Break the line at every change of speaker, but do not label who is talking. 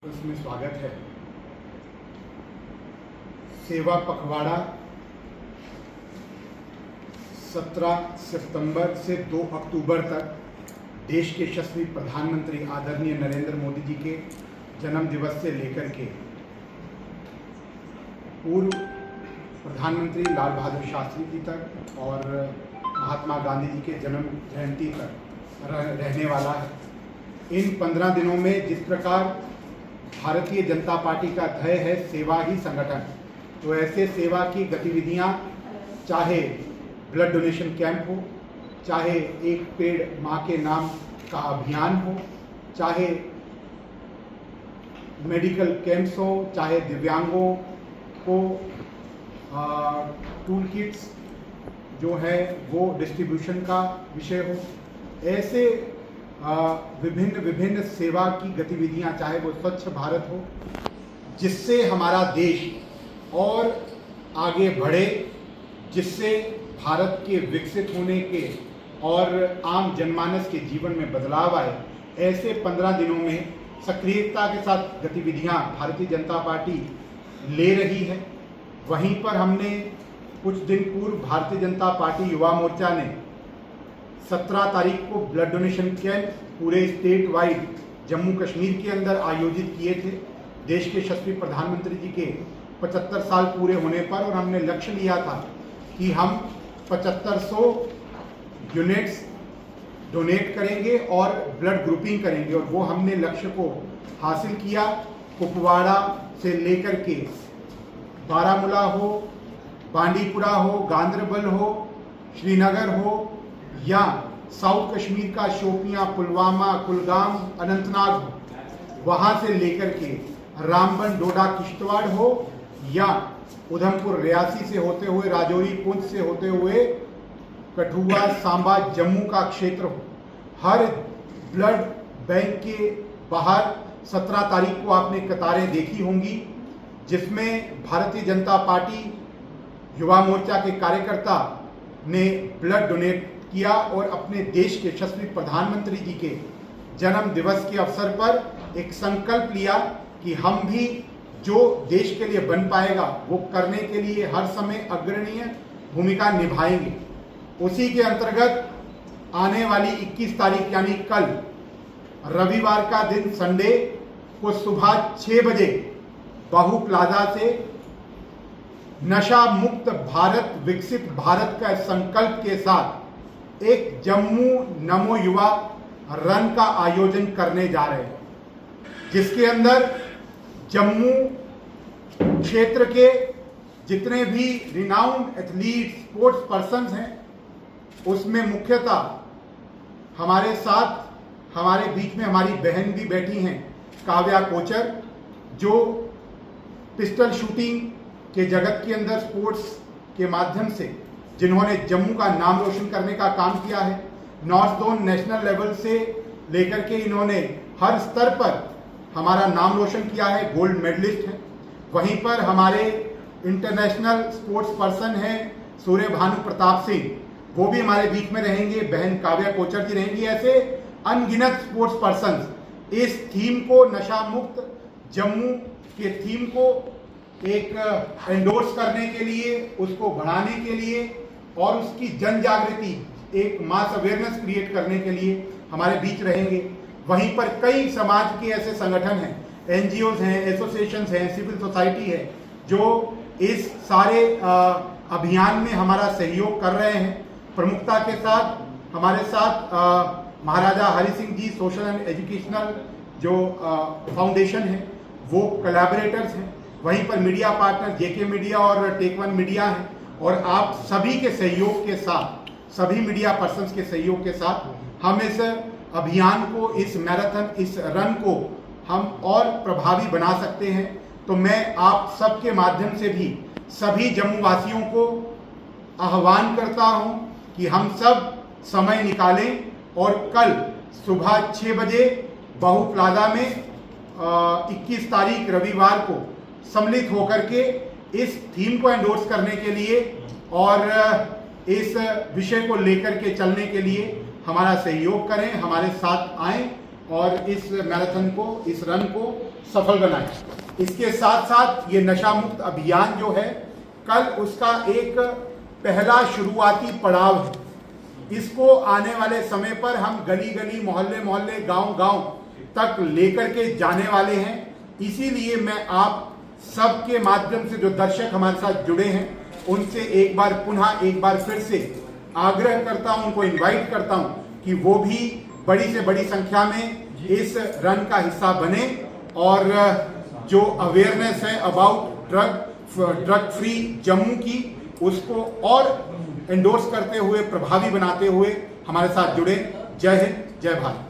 इसमें स्वागत है। सेवा पखवाड़ा 17 सितंबर से 2 अक्टूबर तक देश के यशस्वी प्रधानमंत्री आदरणीय नरेंद्र मोदी जी के जन्म दिवस से लेकर के पूर्व प्रधानमंत्री लाल बहादुर शास्त्री जी तक और महात्मा गांधी जी के जन्म जयंती तक रहने वाला है। इन 15 दिनों में जिस प्रकार भारतीय जनता पार्टी का ध्येय है सेवा ही संगठन, तो ऐसे सेवा की गतिविधियां, चाहे ब्लड डोनेशन कैंप हो, चाहे एक पेड़ मां के नाम का अभियान हो, चाहे मेडिकल कैंप्स हो, चाहे दिव्यांगों को टूल किट्स जो है वो डिस्ट्रीब्यूशन का विषय हो, ऐसे विभिन्न सेवा की गतिविधियां, चाहे वो स्वच्छ भारत हो, जिससे हमारा देश और आगे बढ़े, जिससे भारत के विकसित होने के और आम जनमानस के जीवन में बदलाव आए, ऐसे 15 दिनों में सक्रियता के साथ गतिविधियां भारतीय जनता पार्टी ले रही है। वहीं पर हमने कुछ दिन पूर्व भारतीय जनता पार्टी युवा मोर्चा ने 17 तारीख को ब्लड डोनेशन कैंप पूरे स्टेट वाइड जम्मू कश्मीर के अंदर आयोजित किए थे, देश के यशस्वी प्रधानमंत्री जी के 75 साल पूरे होने पर। और हमने लक्ष्य लिया था कि हम 7500 यूनिट्स डोनेट करेंगे और ब्लड ग्रुपिंग करेंगे, और वो हमने लक्ष्य को हासिल किया। कुपवाड़ा से लेकर के बारामूला हो, बांडीपुरा हो, गांदरबल हो, श्रीनगर हो, या साउथ कश्मीर का शोपियां, पुलवामा, कुलगाम, अनंतनाग हो, वहां से लेकर के रामबन, डोडा, किश्तवाड़ हो, या उधमपुर, रियासी से होते हुए राजौरी, पुंछ से होते हुए कठुआ, सांबा, जम्मू का क्षेत्र हो, हर ब्लड बैंक के बाहर 17 तारीख को आपने कतारें देखी होंगी, जिसमें भारतीय जनता पार्टी युवा मोर्चा के कार्यकर्ता ने ब्लड डोनेट किया और अपने देश के यशस्वी प्रधानमंत्री जी के जन्म दिवस के अवसर पर एक संकल्प लिया कि हम भी जो देश के लिए बन पाएगा वो करने के लिए हर समय अग्रणीय भूमिका निभाएंगे। उसी के अंतर्गत आने वाली 21 तारीख यानी कल रविवार का दिन संडे को सुबह 6 बजे बाहू प्लाजा से नशा मुक्त भारत विकसित भारत का संकल्प के साथ एक जम्मू नमो युवा रन का आयोजन करने जा रहे हैं, जिसके अंदर जम्मू क्षेत्र के जितने भी रिनाउंड एथलीट स्पोर्ट्स पर्सन्स हैं, उसमें मुख्यतः हमारे साथ हमारे बीच में हमारी बहन भी बैठी हैं, काव्या कोचर, जो पिस्टल शूटिंग के जगत के अंदर स्पोर्ट्स के माध्यम से जिन्होंने जम्मू का नाम रोशन करने का काम किया है। नॉर्थ जोन नेशनल लेवल से लेकर के इन्होंने हर स्तर पर हमारा नाम रोशन किया है, गोल्ड मेडलिस्ट है। वहीं पर हमारे इंटरनेशनल स्पोर्ट्स पर्सन हैं सूर्य भानु प्रताप सिंह, वो भी हमारे बीच में रहेंगे, बहन काव्या कोचर जी रहेंगी। ऐसे अनगिनत स्पोर्ट्स पर्सन इस थीम को, नशा मुक्त जम्मू के थीम को एक एंडोर्स करने के लिए, उसको बढ़ाने के लिए और उसकी जन जागृति, एक मास अवेयरनेस क्रिएट करने के लिए हमारे बीच रहेंगे। वहीं पर कई समाज के ऐसे संगठन हैं, एनजीओज हैं, एसोसिएशंस हैं, सिविल सोसाइटी है, जो इस सारे अभियान में हमारा सहयोग कर रहे हैं। प्रमुखता के साथ हमारे साथ महाराजा Hari Singh ji social and educational जो फाउंडेशन है वो कोलैबोरेटर्स हैं। वहीं पर मीडिया पार्टनर जेके मीडिया और टेक वन मीडिया है, और आप सभी के सहयोग के साथ, सभी मीडिया पर्सन्स के सहयोग के साथ हम इस अभियान को, इस मैराथन, इस रन को हम और प्रभावी बना सकते हैं। तो मैं आप सबके माध्यम से भी सभी जम्मू वासियों को आह्वान करता हूं कि हम सब समय निकालें और कल सुबह 6 बजे बाहू प्लाजा में 21 तारीख रविवार को सम्मिलित होकर के इस थीम को एंडोर्स करने के लिए और इस विषय को लेकर के चलने के लिए हमारा सहयोग करें, हमारे साथ आएं और इस मैराथन को, इस रन को सफल बनाएं। इसके साथ साथ ये नशा मुक्त अभियान जो है, कल उसका एक पहला शुरुआती पड़ाव है। इसको आने वाले समय पर हम गली गली, मोहल्ले मोहल्ले, गांव गांव तक लेकर के जाने वाले हैं। इसीलिए मैं आप सबके माध्यम से, जो दर्शक हमारे साथ जुड़े हैं, उनसे एक बार फिर से आग्रह करता हूं, उनको इनवाइट करता हूं कि वो भी बड़ी से बड़ी संख्या में इस रन का हिस्सा बने और जो अवेयरनेस है अबाउट ड्रग फ्री जम्मू की, उसको और एंडोर्स करते हुए, प्रभावी बनाते हुए हमारे साथ जुड़े। जय हिंद, जय भारत।